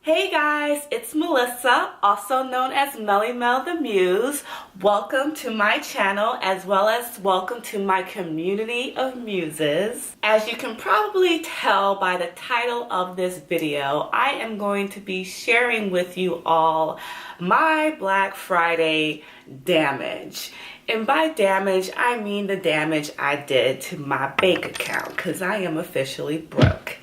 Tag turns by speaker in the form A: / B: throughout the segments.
A: Hey guys, it's Melissa, also known as MellyMel The Muse. Welcome to my channel as well as welcome to my community of muses. As you can probably tell by the title of this video, I am going to be sharing with you all my Black Friday damage. And by damage, I mean the damage I did to my bank account because I am officially broke.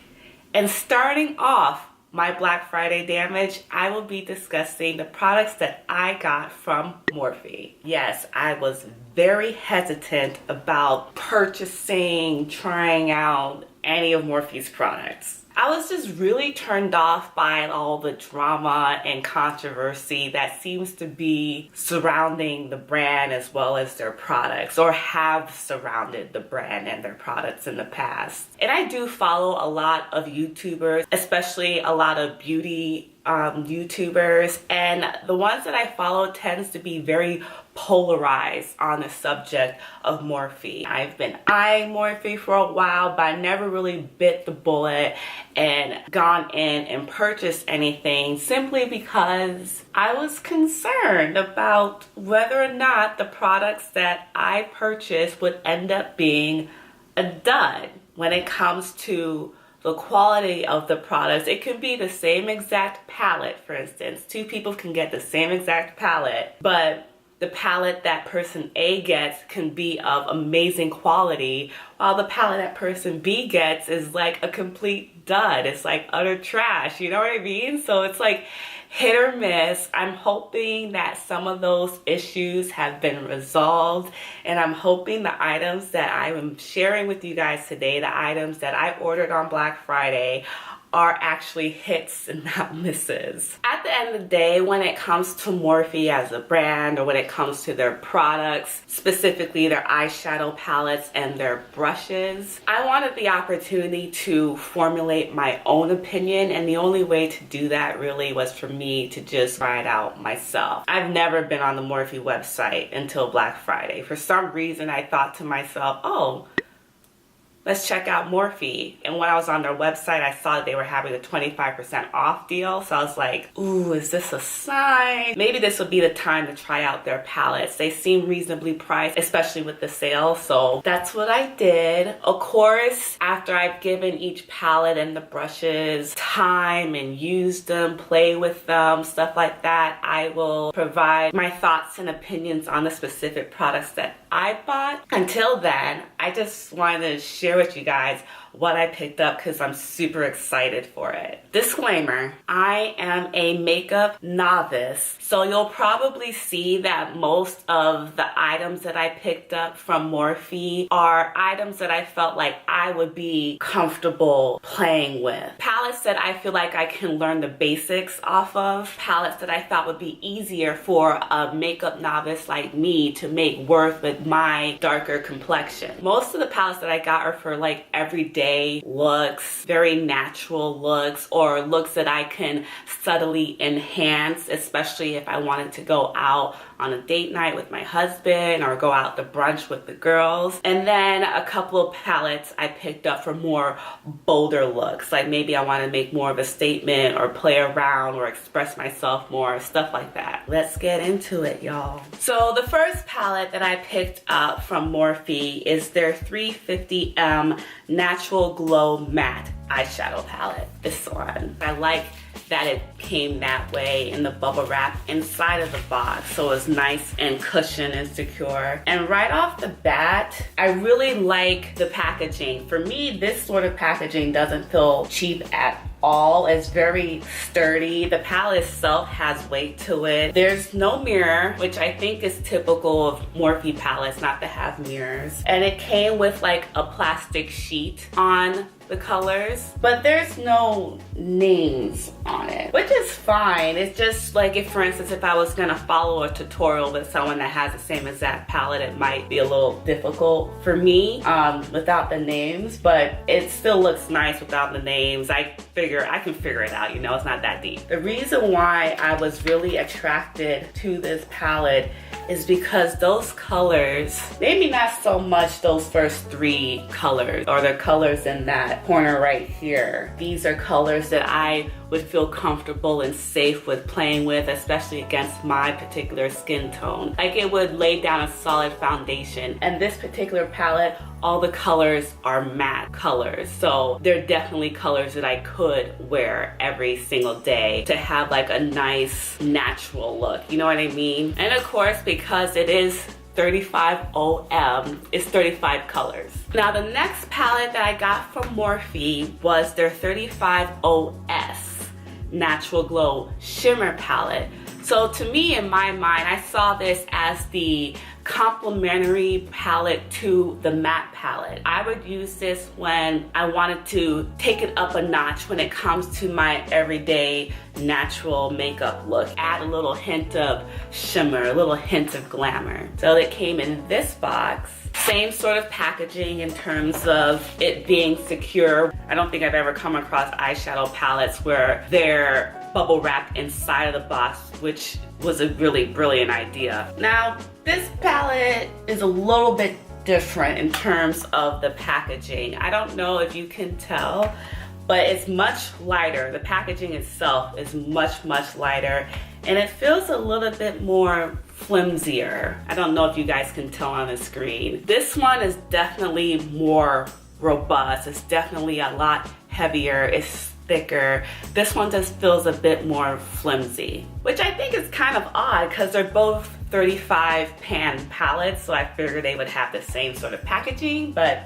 A: And starting off my Black Friday damage, I will be discussing the products that I got from Morphe. Yes, I was very hesitant about purchasing, trying out any of Morphe's products. I was just really turned off by all the drama and controversy that seems to be surrounding the brand as well as their products, or have surrounded the brand and their products in the past. And I do follow a lot of YouTubers, especially a lot of beauty YouTubers, and the ones that I follow tends to be very polarized on the subject of Morphe. I've been eyeing Morphe for a while, but I never really bit the bullet and gone in and purchased anything simply because I was concerned about whether or not the products that I purchased would end up being a dud when it comes to the quality of the products. It could be the same exact palette, for instance. Two people can get the same exact palette, but the palette that person A gets can be of amazing quality, while the palette that person B gets is like a complete dud. It's like utter trash, you know what I mean? So it's like hit or miss. I'm hoping that some of those issues have been resolved, and I'm hoping the items that I am sharing with you guys today, the items that I ordered on Black Friday, are actually hits and not misses. At the end of the day, when it comes to Morphe as a brand, or when it comes to their products, specifically their eyeshadow palettes and their brushes, I wanted the opportunity to formulate my own opinion, and the only way to do that really was for me to just try it out myself. I've never been on the Morphe website until Black Friday. For some reason, I thought to myself, oh, let's check out Morphe. And when I was on their website, I saw that they were having a 25% off deal. So I was like, ooh, is this a sign? Maybe this would be the time to try out their palettes. They seem reasonably priced, especially with the sale. So that's what I did. Of course, after I've given each palette and the brushes time and used them, play with them, stuff like that, I will provide my thoughts and opinions on the specific products that I bought. Until then, I just wanted to share with you guys what I picked up because I'm super excited for it. Disclaimer, I am a makeup novice, so you'll probably see that most of the items that I picked up from Morphe are items that I felt like I would be comfortable playing with. Palettes that I feel like I can learn the basics off of. Palettes that I thought would be easier for a makeup novice like me to make work with my darker complexion. Most of the palettes that I got are for like everyday looks, very natural looks, or looks that I can subtly enhance, especially if I wanted to go out on a date night with my husband or go out to brunch with the girls. And then a couple of palettes I picked up for more bolder looks, like maybe I want to make more of a statement or play around or express myself more, stuff like that. Let's get into it, y'all. So the first palette that I picked up from Morphe is their 350M Natural Glow Matte eyeshadow palette. This one, I like that it came that way in the bubble wrap inside of the box, so it's nice and cushioned and secure. And right off the bat, I really like the packaging. For me, this sort of packaging doesn't feel cheap at all. It's very sturdy. The palette itself has weight to it. There's no mirror, which I think is typical of Morphe palettes not to have mirrors. And it came with like a plastic sheet on the colors, but there's no names on it, which is fine. It's just like, if for instance, if I was gonna follow a tutorial with someone that has the same exact palette, it might be a little difficult for me without the names, but it still looks nice without the names. I can figure it out, you know, it's not that deep. The reason why I was really attracted to this palette is because those colors, maybe not so much those first three colors or the colors in that corner right here. These are colors that I would feel comfortable and safe with playing with, especially against my particular skin tone. Like it would lay down a solid foundation. And this particular palette, all the colors are matte colors. So they're definitely colors that I could wear every single day to have like a nice natural look. You know what I mean? And of course, because it is 35 OM, it's 35 colors. Now the next palette that I got from Morphe was their 35 OS Natural Glow Shimmer palette. So to me, in my mind, I saw this as the complementary palette to the matte palette. I would use this when I wanted to take it up a notch when it comes to my everyday natural makeup look. Add a little hint of shimmer, a little hint of glamour. So it came in this box. Same sort of packaging in terms of it being secure. I don't think I've ever come across eyeshadow palettes where they're bubble wrapped inside of the box, which was a really brilliant idea. Now, this palette is a little bit different in terms of the packaging. I don't know if you can tell, but it's much lighter. The packaging itself is much lighter, and it feels a little bit more flimsier. I don't know if you guys can tell on the screen. This one is definitely more robust. It's definitely a lot heavier. It's thicker. This one just feels a bit more flimsy, which I think is kind of odd because they're both 35 pan palettes, so I figured they would have the same sort of packaging, but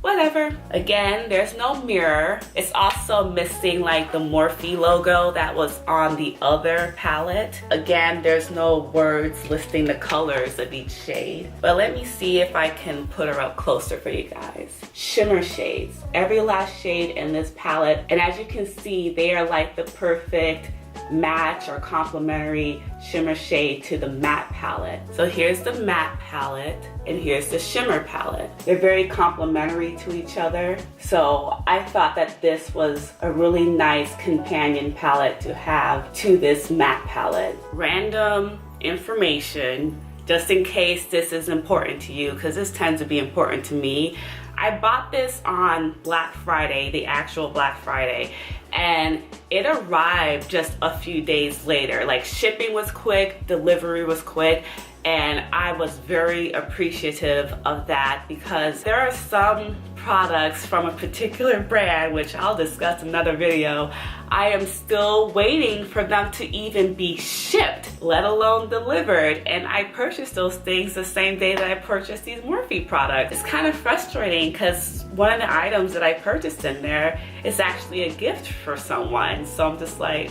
A: whatever. Again, there's no mirror. It's also missing like the Morphe logo that was on the other palette. Again, there's no words listing the colors of each shade. But let me see if I can put her up closer for you guys. Shimmer shades. Every last shade in this palette. And as you can see, they are like the perfect match or complementary shimmer shade to the matte palette. So here's the matte palette and here's the shimmer palette. They're very complementary to each other. So I thought that this was a really nice companion palette to have to this matte palette. Random information, just in case this is important to you, because this tends to be important to me. I bought this on Black Friday, the actual Black Friday, and it arrived just a few days later. Like shipping was quick, delivery was quick, and I was very appreciative of that because there are some products from a particular brand, which I'll discuss in another video, I am still waiting for them to even be shipped, let alone delivered. And I purchased those things the same day that I purchased these Morphe products. It's kind of frustrating because one of the items that I purchased in there is actually a gift for someone. So I'm just like,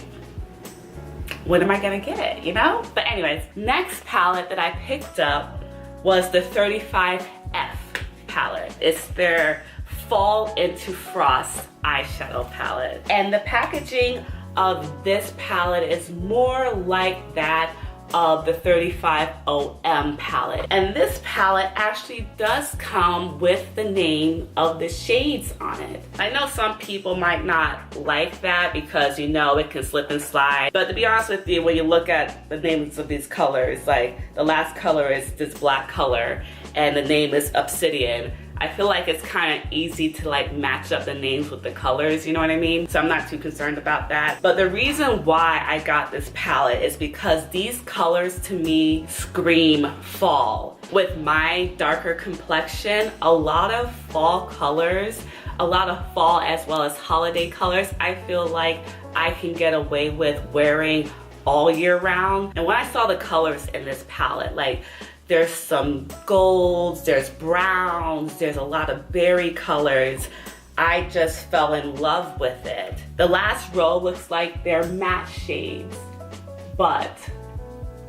A: when am I gonna get, you know? But anyways, next palette that I picked up was the 35F palette. It's their Fall Into Frost eyeshadow palette. And the packaging of this palette is more like that of the 35OM palette. And this palette actually does come with the name of the shades on it. I know some people might not like that because, you know, it can slip and slide. But to be honest with you, when you look at the names of these colors, like the last color is this black color and the name is Obsidian, I feel like it's kind of easy to like match up the names with the colors, you know what I mean? So I'm not too concerned about that. But the reason why I got this palette is because these colors to me scream fall. With my darker complexion, a lot of fall colors, a lot of fall as well as holiday colors, I feel like I can get away with wearing all year round. And when I saw the colors in this palette, like there's some golds, there's browns, there's a lot of berry colors. I just fell in love with it. The last row looks like they're matte shades, but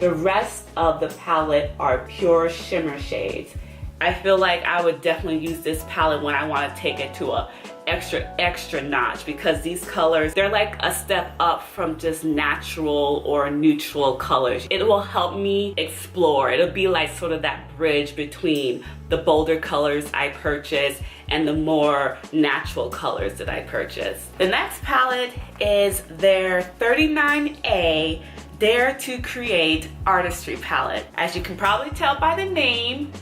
A: the rest of the palette are pure shimmer shades. I feel like I would definitely use this palette when I want to take it to a extra notch because these colors, they're like a step up from just natural or neutral colors. It will help me explore. It'll be like sort of that bridge between the bolder colors I purchase and the more natural colors that I purchase. The next palette is their 39A Dare to Create Artistry palette. As you can probably tell by the name,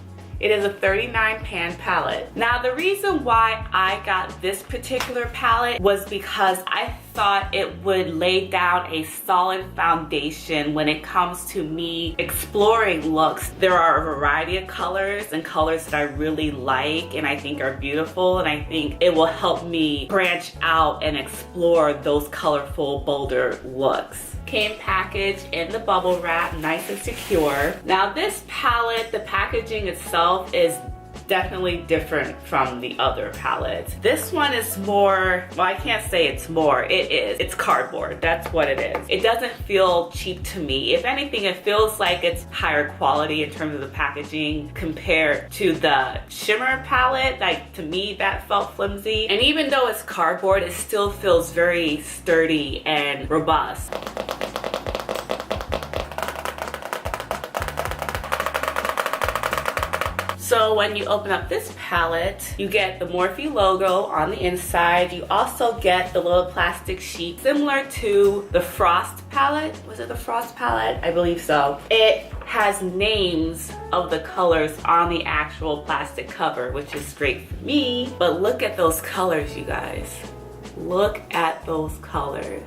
A: It is a 39 pan palette. Now the reason why I got this particular palette was because I thought it would lay down a solid foundation when it comes to me exploring looks. There are a variety of colors and colors that I really like and I think are beautiful, and I think it will help me branch out and explore those colorful, bolder looks. Came packaged in the bubble wrap, nice and secure. Now this palette, the packaging itself is definitely different from the other palettes. This one is more, well, I can't say it's more, it is. It's cardboard, that's what it is. It doesn't feel cheap to me. If anything, it feels like it's higher quality in terms of the packaging compared to the Shimmer palette. Like, to me, that felt flimsy. And even though it's cardboard, it still feels very sturdy and robust. So when you open up this palette, you get the Morphe logo on the inside. You also get the little plastic sheet similar to the Frost palette. Was it the Frost palette? I believe so. It has names of the colors on the actual plastic cover, which is great for me. But look at those colors, you guys. Look at those colors.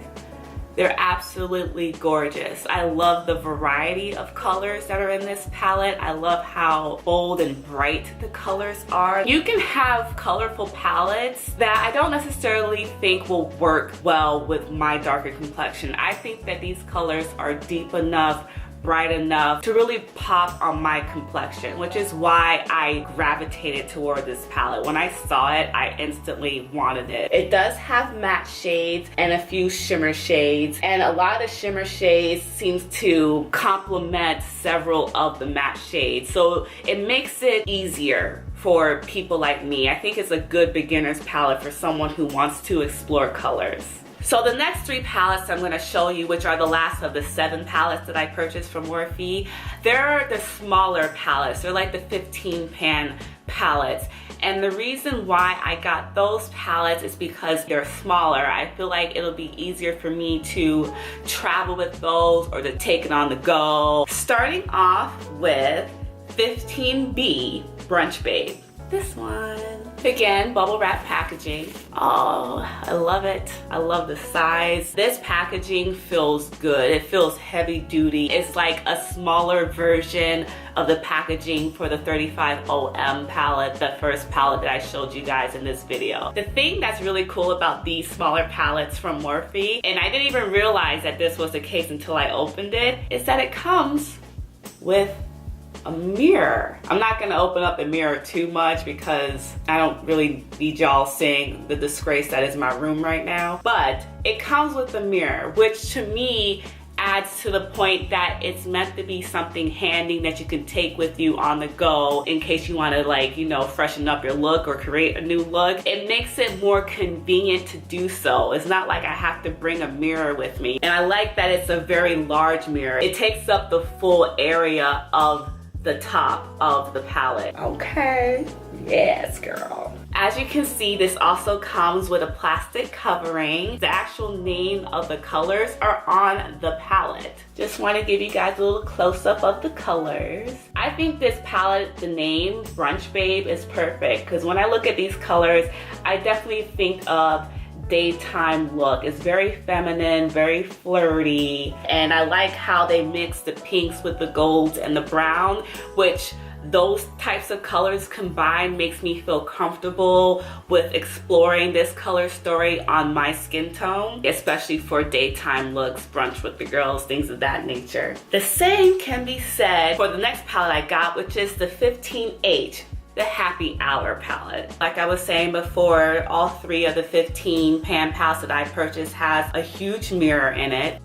A: They're absolutely gorgeous. I love the variety of colors that are in this palette. I love how bold and bright the colors are. You can have colorful palettes that I don't necessarily think will work well with my darker complexion. I think that these colors are deep enough, bright enough to really pop on my complexion, which is why I gravitated toward this palette. When I saw it, I instantly wanted it. It does have matte shades and a few shimmer shades, and a lot of the shimmer shades seems to complement several of the matte shades, so it makes it easier for people like me. I think it's a good beginner's palette for someone who wants to explore colors. So the next 3 palettes I'm going to show you, which are the last of the 7 palettes that I purchased from Morphe, they're the smaller palettes. They're like the 15 pan palettes. And the reason why I got those palettes is because they're smaller. I feel like it'll be easier for me to travel with those or to take it on the go. Starting off with 15B Brunch Babe. This one. Again, bubble wrap packaging. Oh, I love it. I love the size. This packaging feels good. It feels heavy duty. It's like a smaller version of the packaging for the 35OM palette, the first palette that I showed you guys in this video. The thing that's really cool about these smaller palettes from Morphe, and I didn't even realize that this was the case until I opened it, is that it comes with a mirror. I'm not gonna open up the mirror too much because I don't really need y'all seeing the disgrace that is my room right now. But it comes with a mirror, which to me adds to the point that it's meant to be something handy that you can take with you on the go in case you want to, like, you know, freshen up your look or create a new look. It makes it more convenient to do so. It's not like I have to bring a mirror with me. And I like that it's a very large mirror. It takes up the full area of the top of the palette. Okay, yes girl. As you can see, this also comes with a plastic covering. The actual name of the colors are on the palette. Just want to give you guys a little close-up of the colors. I think this palette, the name Brunch Babe, is perfect because when I look at these colors, I definitely think of daytime look. It's very feminine, very flirty, and I like how they mix the pinks with the golds and the brown, which those types of colors combined makes me feel comfortable with exploring this color story on my skin tone, especially for daytime looks, brunch with the girls, things of that nature. The same can be said for the next palette I got, which is the 15H. The Happy Hour palette. Like I was saying before, all 3 of the 15 pan palettes that I purchased has a huge mirror in it.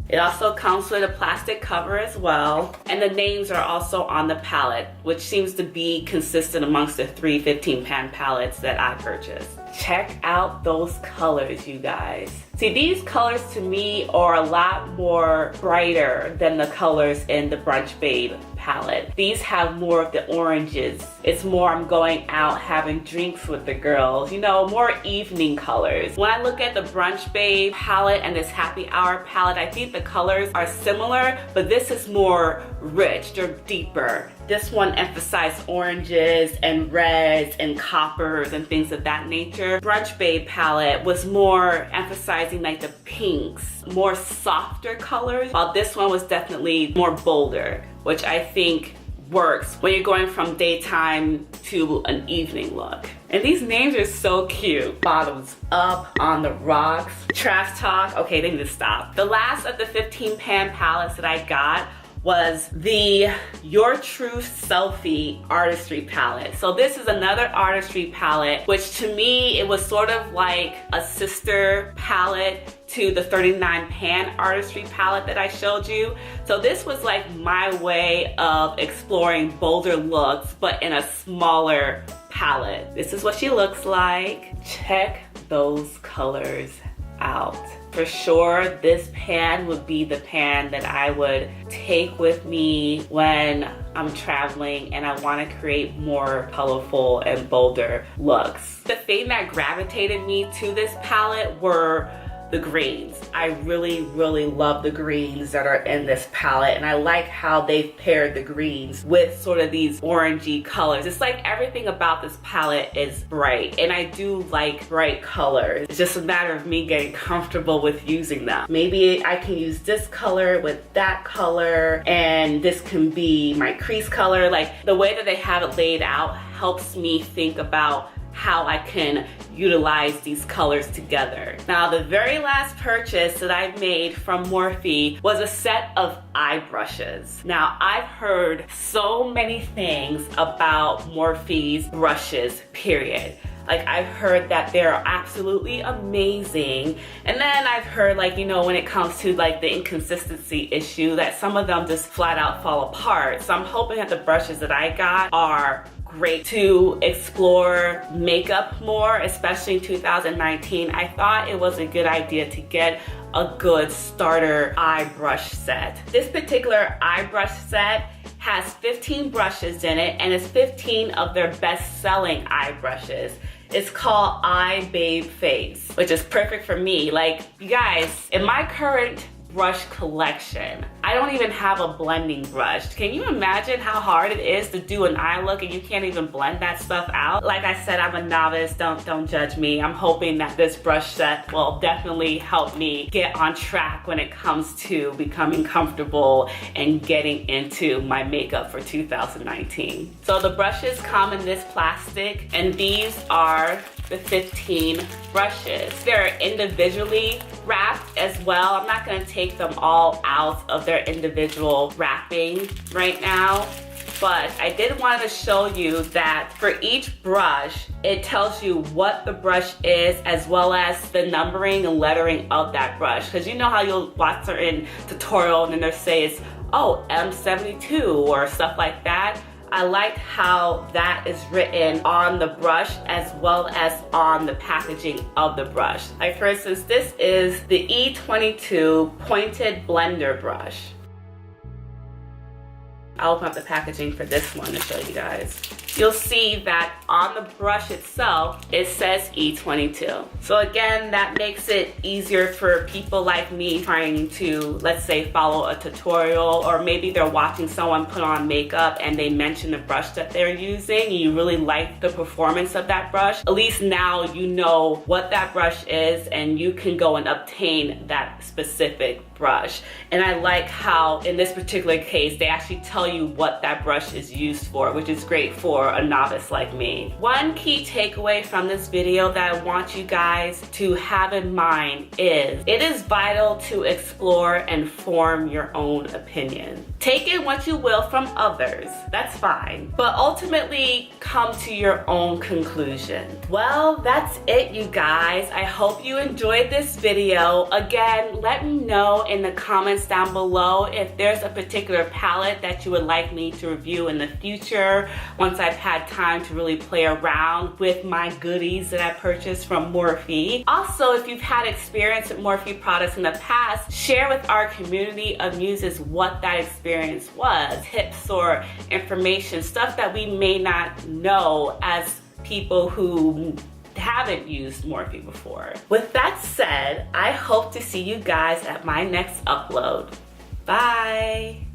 A: It also comes with a plastic cover as well, and the names are also on the palette, which seems to be consistent amongst the 3 15 pan palettes that I purchased. Check out those colors, you guys. See, these colors to me are a lot more brighter than the colors in the Brunch Babe palette. These have more of the oranges. It's more I'm going out having drinks with the girls, you know, more evening colors. When I look at the Brunch Babe palette and this Happy Hour palette, I think the colors are similar, but this is more rich, they're deeper this one emphasized oranges and reds and coppers and things of that nature. Brunch Babe palette was more emphasizing like the pinks, more softer colors, while this one was definitely more bolder, which I think works when you're going from daytime to an evening look. And these names are so cute. Bottoms up, on the rocks, trash talk. Okay, they need to stop. The last of the 15 pan palettes that I got was the Your Truth Selfie Artistry palette. So this is another Artistry palette, which to me, it was sort of like a sister palette to the 39 pan Artistry palette that I showed you. So this was like my way of exploring bolder looks, but in a smaller palette. This is what she looks like. Check those colors out. For sure, this pan would be the pan that I would take with me when I'm traveling and I want to create more colorful and bolder looks. The thing that gravitated me to this palette were the greens. I really, really love the greens that are in this palette, and I like how they've paired the greens with sort of these orangey colors. It's like everything about this palette is bright, and I do like bright colors. It's just a matter of me getting comfortable with using them. Maybe I can use this color with that color, and this can be my crease color. Like the way that they have it laid out helps me think about how I can utilize these colors together. Now, the very last purchase that I made from Morphe was a set of eye brushes. Now, I've heard so many things about Morphe's brushes, period. Like, I've heard that they're absolutely amazing. And then I've heard, like, you know, when it comes to like the inconsistency issue, that some of them just flat out fall apart. So I'm hoping that the brushes that I got are great to explore makeup more, especially in 2019. I thought it was a good idea to get a good starter eye brush set. This particular eye brush set has 15 brushes in it, and it's 15 of their best-selling eye brushes. It's called Babe Faves, which is perfect for me. Like, you guys, in my current brush collection, I don't even have a blending brush. Can you imagine how hard it is to do an eye look and you can't even blend that stuff out? Like I said, I'm a novice, don't judge me. I'm hoping that this brush set will definitely help me get on track when it comes to becoming comfortable and getting into my makeup for 2019. So the brushes come in this plastic, and these are the 15 brushes. They're individually wrapped as well. I'm not gonna take them all out of their individual wrapping right now, but I did want to show you that for each brush, it tells you what the brush is as well as the numbering and lettering of that brush. Because you know how you'll watch certain tutorial and then they'll say it's, oh, M72 or stuff like that. I like how that is written on the brush as well as on the packaging of the brush. Like for instance, this is the E22 Pointed Blender brush. I'll open up the packaging for this one to show you guys. You'll see that on the brush itself, it says E22. So again, that makes it easier for people like me trying to, let's say, follow a tutorial, or maybe they're watching someone put on makeup and they mention the brush that they're using and you really like the performance of that brush. At least now you know what that brush is and you can go and obtain that specific brush. And I like how in this particular case, they actually tell you what that brush is used for, which is great for a novice like me. One key takeaway from this video that I want you guys to have in mind is it is vital to explore and form your own opinion. Take in what you will from others, that's fine, but ultimately come to your own conclusion. Well, that's it, you guys. I hope you enjoyed this video. Again, let me know in the comments down below if there's a particular palette that you would like me to review in the future once I've had time to really play around with my goodies that I purchased from Morphe. Also, if you've had experience with Morphe products in the past, share with our community of muses what that experience was, tips or information, stuff that we may not know as people who haven't used Morphe before. With that said, I hope to see you guys at my next upload. Bye!